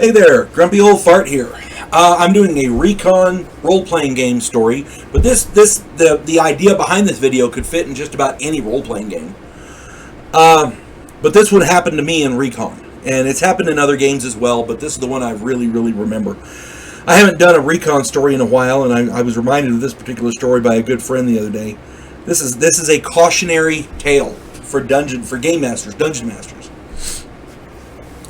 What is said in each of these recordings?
Hey there, Grumpy Old Fart here. I'm doing a Recon role-playing game story, but the idea behind this video could fit in just about any role-playing game. But this would happen to me in Recon, and it's happened in other games as well, but this is the one I really remember. I haven't done a Recon story in a while, and I was reminded of this particular story by a good friend the other day. This is a cautionary tale for game masters, dungeon masters.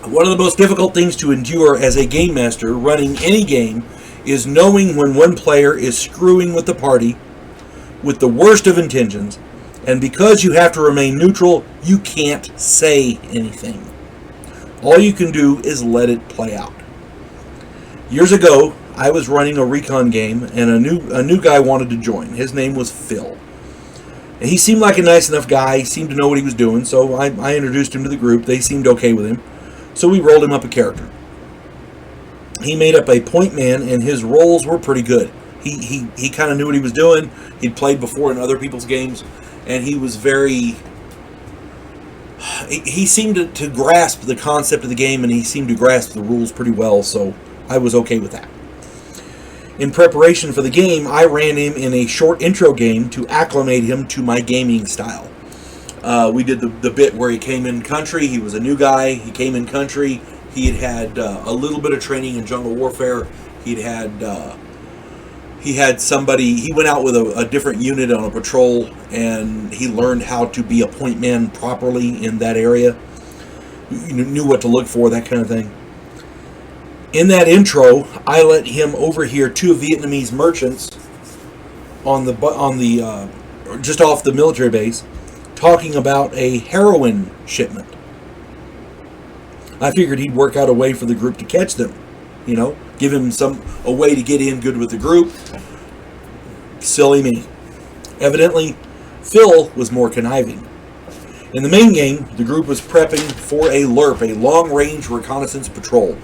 One of the most difficult things to endure as a game master running any game is knowing when one player is screwing with the party with the worst of intentions, and because you have to remain neutral, you can't say anything. All you can do is let it play out. Years ago, I was running a Recon game, and a new guy wanted to join. His name was Phil. And he seemed like a nice enough guy. He seemed to know what he was doing, so I introduced him to the group. They seemed okay with him. So we rolled him up a character. He made up a point man, and his rolls were pretty good. He kind of knew what he was doing. He'd played before in other people's games, and he was very... He seemed to grasp the concept of the game, and he seemed to grasp the rules pretty well, so I was okay with that. In preparation for the game, I ran him in a short intro game to acclimate him to my gaming style. We did the bit where he came in country. He was a new guy. He came in country. He had a little bit of training in jungle warfare. He had somebody. He went out with a different unit on a patrol, and he learned how to be a point man properly in that area. He knew what to look for, that kind of thing. In that intro, I let him overhear two Vietnamese merchants on the just off the military base, talking about a heroin shipment. I figured he'd work out a way for the group to catch them, give him a way to get in good with the group. Silly me. Evidently, Phil was more conniving. In the main game, the group was prepping for a LRP, a long-range reconnaissance patrol,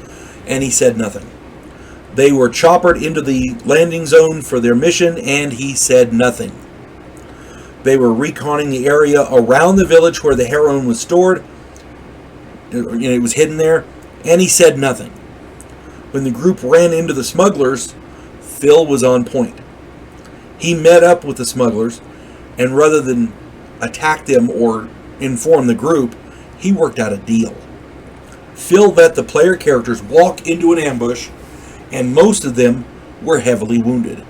and he said nothing. They were choppered into the landing zone for their mission, and he said nothing. They were reconning the area around the village where the heroin was stored. It was hidden there, and he said nothing. When the group ran into the smugglers, Phil was on point. He met up with the smugglers, and rather than attack them or inform the group, he worked out a deal. Phil let the player characters walk into an ambush, and most of them were heavily wounded.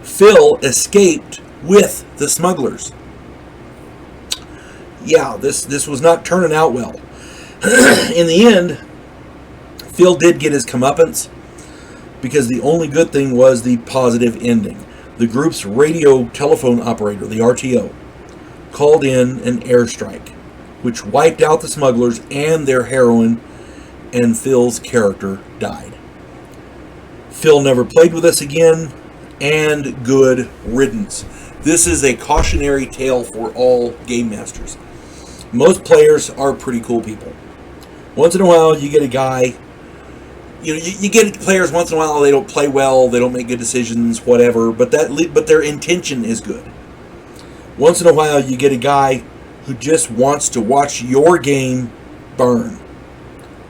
Phil escaped with the smugglers. Yeah, this was not turning out well. In the end, Phil did get his comeuppance, because the only good thing was the positive ending. The group's radio telephone operator, the RTO, called in an airstrike, which wiped out the smugglers and their heroin, and Phil's character died. Phil never played with us again, and good riddance. This is a cautionary tale for all game masters. Most players are pretty cool people. Once in a while, you get a guy, you get players once in a while, they don't play well, they don't make good decisions, whatever, but their intention is good. Once in a while, you get a guy who just wants to watch your game burn.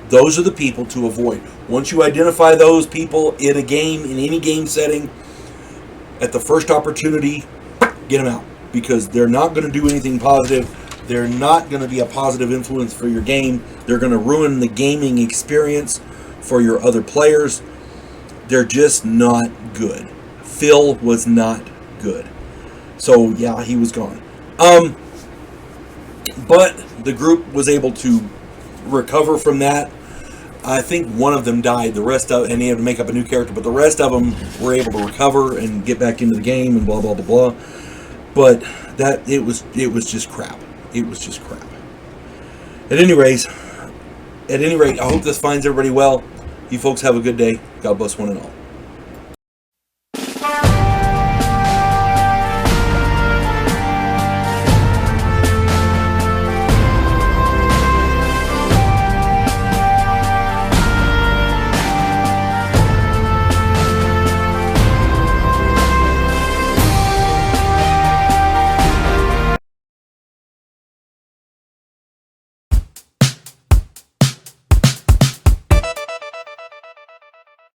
Those are the people to avoid. Once you identify those people in a game, in any game setting, at the first opportunity, get them out, because they're not going to do anything positive. They're not going to be a positive influence for your game. They're going to ruin the gaming experience for your other players. They're just not good. Phil was not good. So, yeah, he was gone. But the group was able to recover from that. I think one of them died. And he had to make up a new character. But the rest of them were able to recover and get back into the game and blah, blah, blah, blah. But it was just crap. It was just crap. At any rate, I hope this finds everybody well. You folks have a good day. God bless one and all.